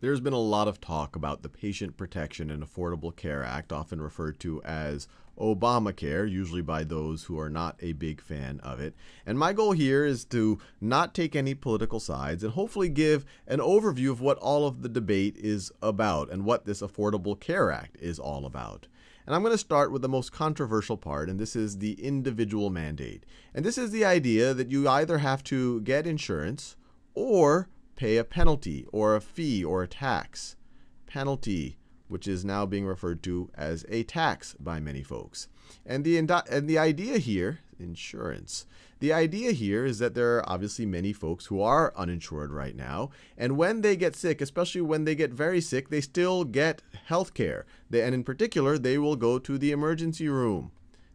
There's been a lot of talk about the Patient Protection and Affordable Care Act, often referred to as Obamacare, usually by those who are not a big fan of it. And my goal here is to not take any political sides and hopefully give an overview of what all of the debate is about and what this Affordable Care Act is all about. And I'm going to start with the most controversial part, and this is the individual mandate. And this is the idea that you either have to get insurance or pay a penalty or a fee or a tax. Penalty, which is now being referred to as a tax by many folks. And the idea here, insurance. The idea here is that there are obviously many folks who are uninsured right now, and when they get sick, especially when they get very sick, they still get health care. And in particular, they will go to the emergency room.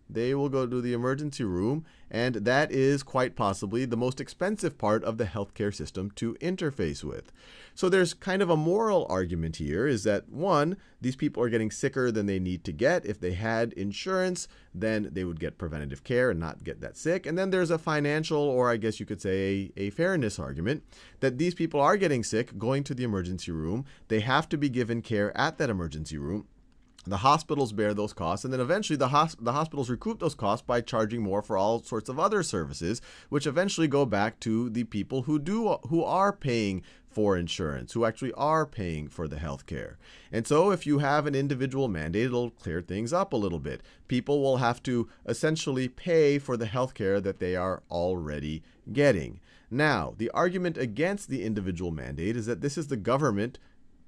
They will go to the emergency room, and that is quite possibly the most expensive part of the healthcare system to interface with. So there's kind of a moral argument here is that, one, these people are getting sicker than they need to get. If they had insurance, then they would get preventative care and not get that sick. And then there's a financial, or I guess you could say a fairness argument, that these people are getting sick, going to the emergency room. They have to be given care at that emergency room. The hospitals bear those costs, and then eventually the hospitals recoup those costs by charging more for all sorts of other services, which eventually go back to the people who are paying for insurance, who actually are paying for the health care. And so if you have an individual mandate, it'll clear things up a little bit. People will have to essentially pay for the health care that they are already getting. Now, the argument against the individual mandate is that this is the government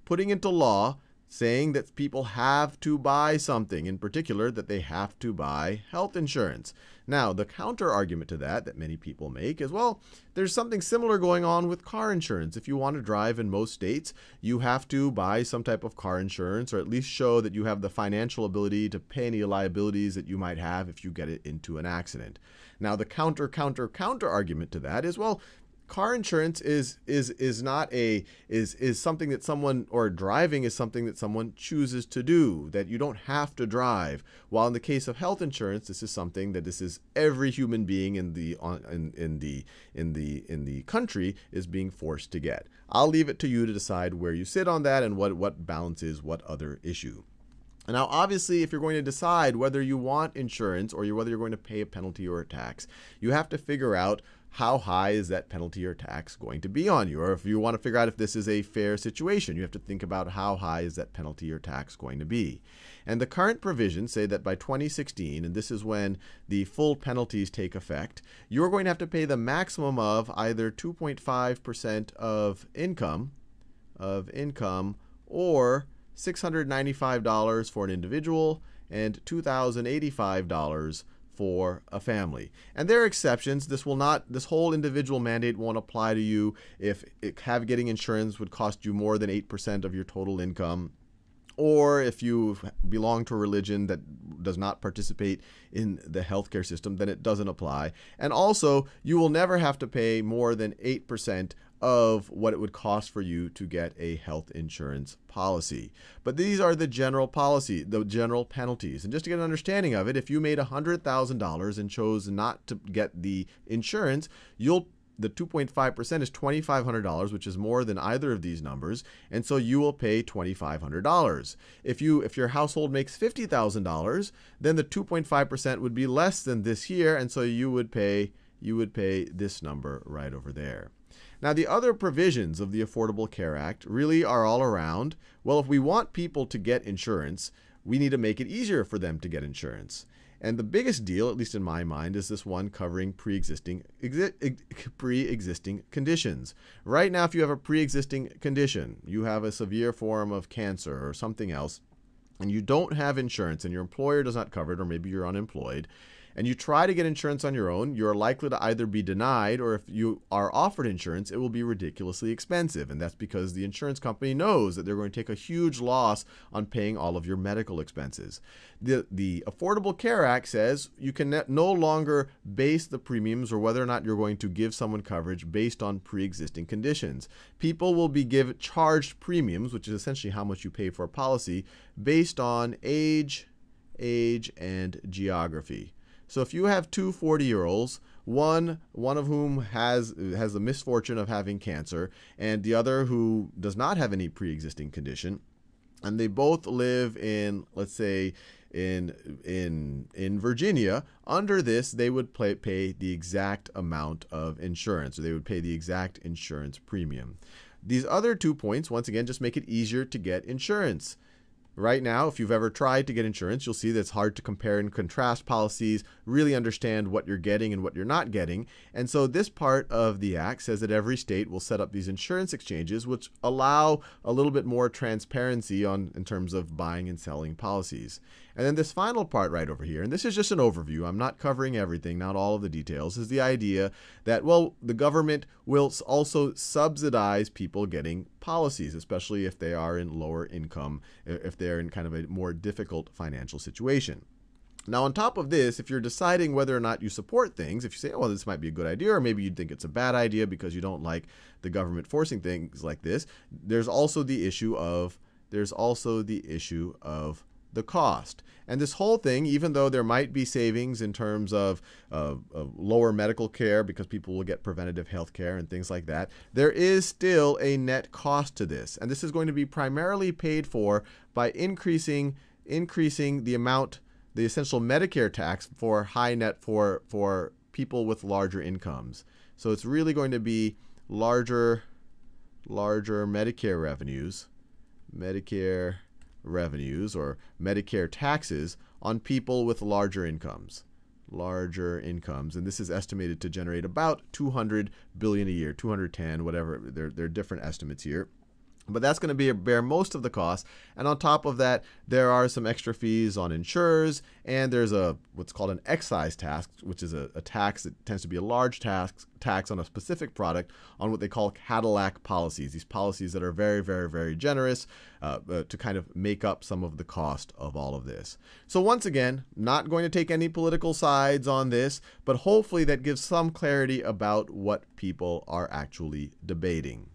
putting into law saying that people have to buy something, in particular that they have to buy health insurance. Now, the counter argument to that many people make is, well, there's something similar going on with car insurance. If you want to drive in most states, you have to buy some type of car insurance, or at least show that you have the financial ability to pay any liabilities that you might have if you get into an accident. Now, the counter argument to that is, well, car insurance is something that someone, or driving is something that someone chooses to do, that you don't have to drive. While in the case of health insurance, this is something that every human being in the country is being forced to get. I'll leave it to you to decide where you sit on that and what balances what other issue. Now, obviously, if you're going to decide whether you want insurance or whether you're going to pay a penalty or a tax, you have to figure out how high is that penalty or tax going to be on you? Or if you want to figure out if this is a fair situation, you have to think about how high is that penalty or tax going to be. And the current provisions say that by 2016, and this is when the full penalties take effect, you're going to have to pay the maximum of either 2.5% of income, or $695 for an individual and $2,085 for a family. And there are exceptions. This whole individual mandate won't apply to you if getting insurance would cost you more than 8% of your total income, or if you belong to a religion that does not participate in the healthcare system, then it doesn't apply. And also, you will never have to pay more than 8% of what it would cost for you to get a health insurance policy. But these are the general penalties. And just to get an understanding of it, if you made $100,000 and chose not to get the insurance, the 2.5% is $2,500, which is more than either of these numbers, and so you will pay $2,500. If your household makes $50,000, then the 2.5% would be less than this here, and so you would pay this number right over there. Now, the other provisions of the Affordable Care Act really are all around, well, if we want people to get insurance, we need to make it easier for them to get insurance. And the biggest deal, at least in my mind, is this one covering pre-existing conditions. Right now, if you have a pre-existing condition, you have a severe form of cancer or something else, and you don't have insurance and your employer does not cover it, or maybe you're unemployed, and you try to get insurance on your own, you're likely to either be denied, or if you are offered insurance, it will be ridiculously expensive. And that's because the insurance company knows that they're going to take a huge loss on paying all of your medical expenses. The Affordable Care Act says you can no longer base the premiums or whether or not you're going to give someone coverage based on pre-existing conditions. People will be charged premiums, which is essentially how much you pay for a policy, based on age, and geography. So if you have two 40-year-olds, one of whom has the misfortune of having cancer, and the other who does not have any pre-existing condition, and they both live in, let's say, in Virginia, under this, they would pay the exact amount of insurance, or they would pay the exact insurance premium. These other 2 points, once again, just make it easier to get insurance. Right now, if you've ever tried to get insurance, you'll see that it's hard to compare and contrast policies, really understand what you're getting and what you're not getting. And so this part of the Act says that every state will set up these insurance exchanges, which allow a little bit more transparency in terms of buying and selling policies. And then this final part right over here, and this is just an overview, I'm not covering everything, not all of the details, is the idea that, well, the government will also subsidize people getting policies, especially if they are in lower income, if they're in kind of a more difficult financial situation. Now, on top of this, if you're deciding whether or not you support things, if you say, oh, well, this might be a good idea, or maybe you think it's a bad idea because you don't like the government forcing things like this, there's also the issue of the cost. And this whole thing, even though there might be savings in terms of lower medical care because people will get preventative health care and things like that, there is still a net cost to this. And this is going to be primarily paid for by increasing the amount, the essential Medicare tax for for people with larger incomes. So it's really going to be larger Medicare revenues or Medicare taxes on people with larger incomes. And this is estimated to generate about $200 billion a year, 210, whatever. There are different estimates here. But that's going to bear most of the cost. And on top of that, there are some extra fees on insurers, and there's what's called an excise tax, which is a tax that tends to be a large tax on a specific product on what they call Cadillac policies, these policies that are very, very, very generous to kind of make up some of the cost of all of this. So once again, not going to take any political sides on this, but hopefully that gives some clarity about what people are actually debating.